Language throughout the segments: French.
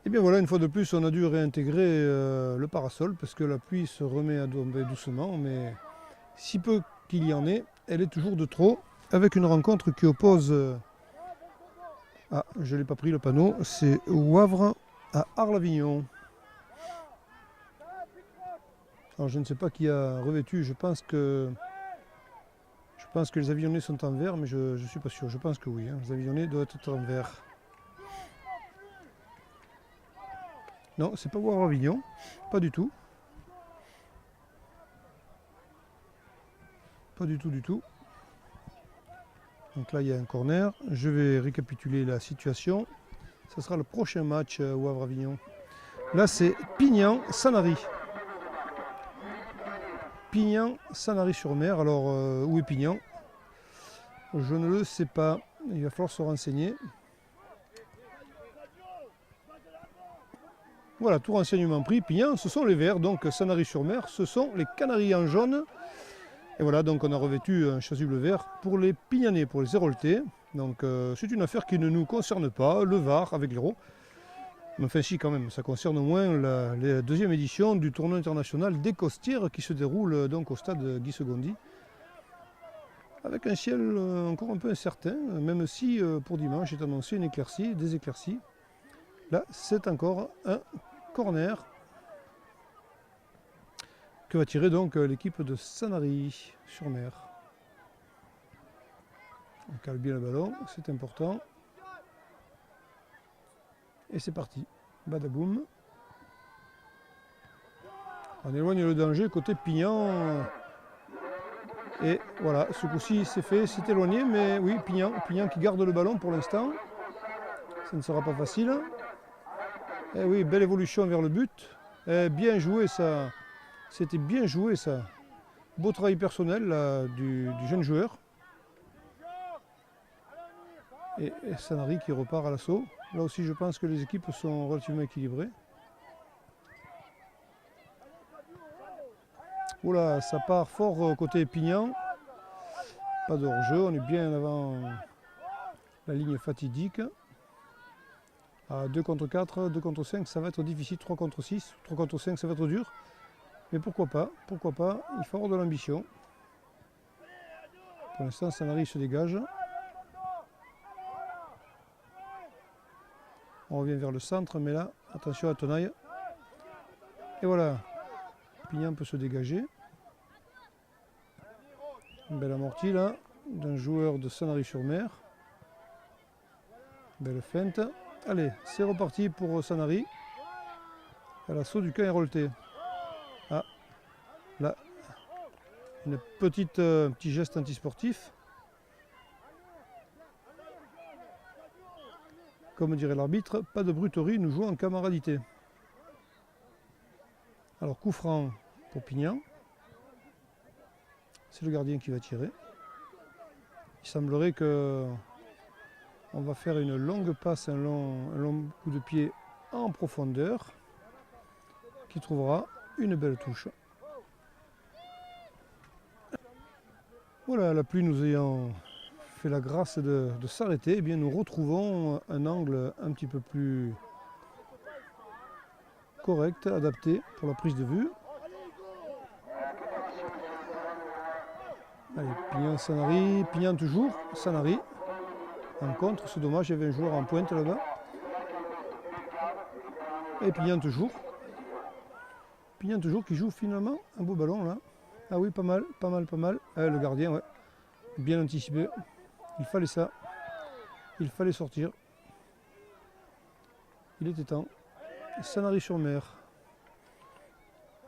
Et bien voilà, une fois de plus, on a dû réintégrer le parasol parce que la pluie se remet à tomber doucement, mais si peu qu'il y en ait, elle est toujours de trop, avec une rencontre qui oppose... ah, je ne l'ai pas pris le panneau, c'est Wavre à Arles-Avignon. Alors je ne sais pas qui a revêtu, je pense que les avionnés sont en vert, mais je ne suis pas sûr, je pense que oui, hein. Les avionnés doivent être en vert. Non, c'est pas Wavre-Avignon, pas du tout. Pas du tout, du tout. Donc là, il y a un corner. Je vais récapituler la situation. Ce sera le prochain match Wavre-Avignon. Là, c'est Pignan-Sanary. Pignan-Sanary-sur-Mer. Alors, où est Pignan? Je ne le sais pas. Il va falloir se renseigner. Voilà, tout renseignement pris. Pignan, ce sont les Verts. Donc, Sanary-sur-Mer, ce sont les Canaries en jaune. Et voilà, donc on a revêtu un chasuble vert pour les Pignanais, pour les Héroltais. Donc c'est une affaire qui ne nous concerne pas, le Var avec l'Hérault. Mais enfin si quand même, ça concerne au moins la deuxième édition du tournoi international des Costières qui se déroule donc au stade Guy Segondy. Avec un ciel encore un peu incertain, même si pour dimanche est annoncé une éclaircie, des éclaircies. Là c'est encore un corner que va tirer donc l'équipe de Sanary-sur-Mer. On cale bien le ballon, c'est important. Et c'est parti. Badaboum. On éloigne le danger côté Pignan. Et voilà, ce coup-ci c'est fait, c'est éloigné, mais oui, Pignan qui garde le ballon pour l'instant. Ça ne sera pas facile. Et oui, belle évolution vers le but. Et bien joué ça. C'était bien joué ça. Beau travail personnel là, du jeune joueur. Et Sanary qui repart à l'assaut. Là aussi je pense que les équipes sont relativement équilibrées. Oula, ça part fort côté Pignan. Pas de hors-jeu, on est bien avant la ligne fatidique. À 2 contre 4, 2 contre 5, ça va être difficile. 3 contre 6, 3 contre 5, ça va être dur. Mais pourquoi pas, il faut avoir de l'ambition. Pour l'instant, Sanary se dégage. On revient vers le centre, mais là, attention à Tenaille. Et voilà, Pignan peut se dégager. Une belle amortie là, d'un joueur de Sanary-sur-Mer. Belle feinte. Allez, c'est reparti pour Sanary. À l'assaut du camp héroltais. Ah, là, un petit geste antisportif. Comme dirait l'arbitre, pas de bruterie, nous jouons en camaradité. Alors, coup franc pour Pignan. C'est le gardien qui va tirer. Il semblerait que on va faire une longue passe, un long coup de pied en profondeur qui trouvera une belle touche. Voilà, la pluie nous ayant fait la grâce de s'arrêter, eh bien nous retrouvons un angle un petit peu plus correct, adapté pour la prise de vue. Allez, Pignan, Sanary, Pignan toujours, Sanary. En contre, c'est dommage, il y avait un joueur en pointe là-bas. Et Pignan toujours. Pignan toujours qui joue finalement un beau ballon là. Ah oui, pas mal. Le gardien, ouais. Bien anticipé. Il fallait ça. Il fallait sortir. Il était temps. Sanary-sur-Mer.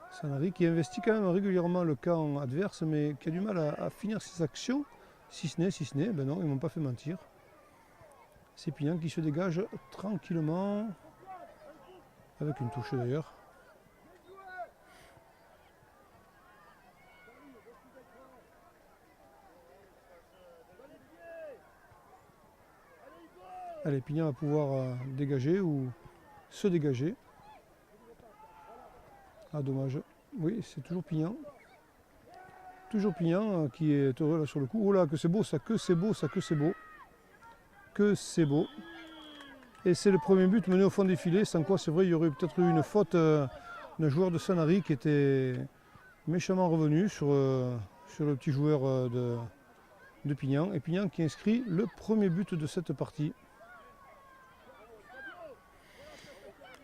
Sanary qui investit quand même régulièrement le camp adverse, mais qui a du mal à finir ses actions. Si ce n'est, ben non, ils ne m'ont pas fait mentir. C'est Pignan qui se dégage tranquillement. Avec une touche d'ailleurs. Allez, Pignan va pouvoir dégager ou se dégager. Ah, dommage. Oui, c'est toujours Pignan. Toujours Pignan qui est heureux là sur le coup. Oh là, que c'est beau ça, que c'est beau ça, que c'est beau. Que c'est beau. Et c'est le premier but mené au fond des filets, sans quoi c'est vrai il y aurait peut-être eu une faute d'un joueur de Sanary qui était méchamment revenu sur le petit joueur de Pignan. Et Pignan qui inscrit le premier but de cette partie.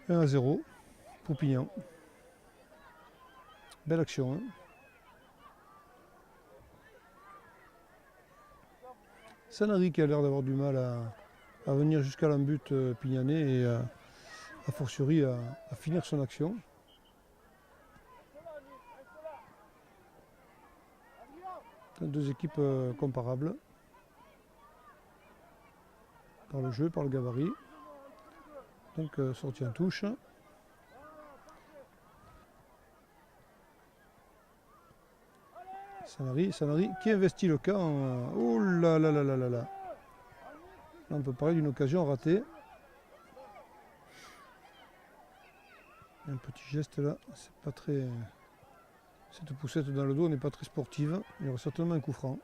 1-0 pour Pignan. Belle action. Hein. Sanary qui a l'air d'avoir du mal à venir jusqu'à l'embut pignanais et a fortiori à finir son action. Deux équipes comparables par le jeu, par le gabarit. Donc sortie en touche. Sanary qui investit le camp. Oh là là là là là là. Là on peut parler d'une occasion ratée. Un petit geste là, c'est pas très. Cette poussette dans le dos n'est pas très sportive. Il y aura certainement un coup franc.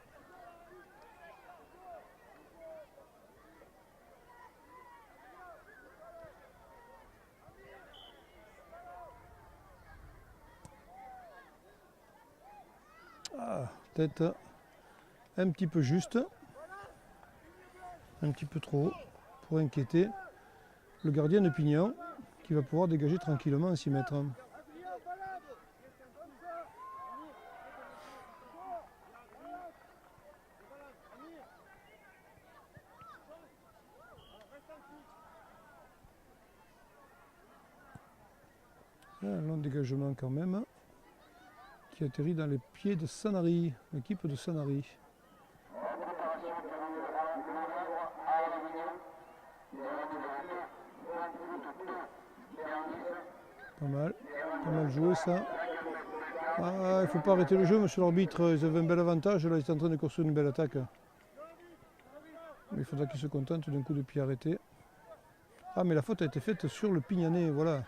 Ah, tête un petit peu juste. Un petit peu trop haut pour inquiéter le gardien de Pignan qui va pouvoir dégager tranquillement à 6 mètres. Un long dégagement quand même qui atterrit dans les pieds de Sanary, l'équipe de Sanary. Pas mal joué ça. Ah, il ne faut pas arrêter le jeu, monsieur l'arbitre. Ils avaient un bel avantage. Là, ils sont en train de construire une belle attaque. Mais il faudra qu'ils se contentent d'un coup de pied arrêté. Ah, mais la faute a été faite sur le Pignanais. Voilà.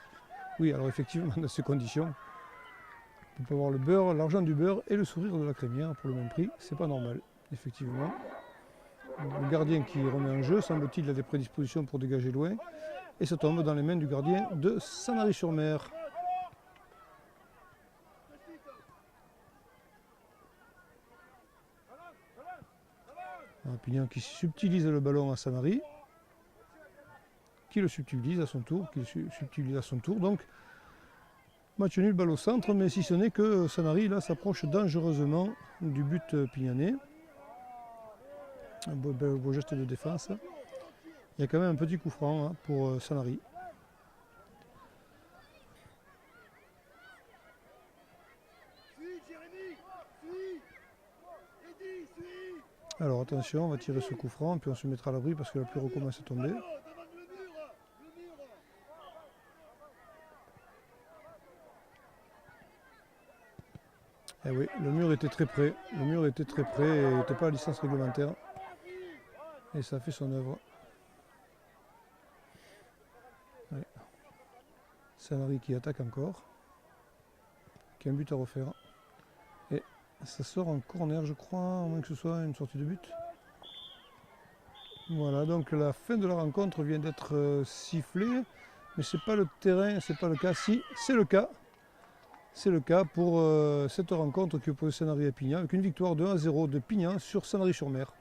Oui, alors effectivement, dans ces conditions, on peut avoir le beurre, l'argent du beurre et le sourire de la crémière pour le même prix. C'est pas normal, effectivement. Le gardien qui remet en jeu, semble-t-il, a des prédispositions pour dégager loin. Et ça tombe dans les mains du gardien de Sanary-sur-Mer. Pignan qui subtilise le ballon à Sanary, qui le subtilise à son tour, Donc, match nul, balle au centre, mais si ce n'est que Sanary là s'approche dangereusement du but pignanais. Un beau geste de défense. Il y a quand même un petit coup franc pour Sanary. Alors attention, on va tirer ce coup franc, puis on se mettra à l'abri parce que la pluie recommence à tomber. Eh oui, le mur était très près. Le mur était très près et n'était pas à licence réglementaire. Et ça a fait son œuvre. Ouais. Sanary qui attaque encore. Qui a un but à refaire. Et ça sort en corner, je crois, à moins que ce soit une sortie de but. Voilà, donc la fin de la rencontre vient d'être sifflée. Mais c'est pas le terrain, c'est pas le cas. Si, c'est le cas. C'est le cas pour cette rencontre qui oppose Sanary à Pignan, avec une victoire de 1-0 de Pignan sur Sanary-sur-Mer.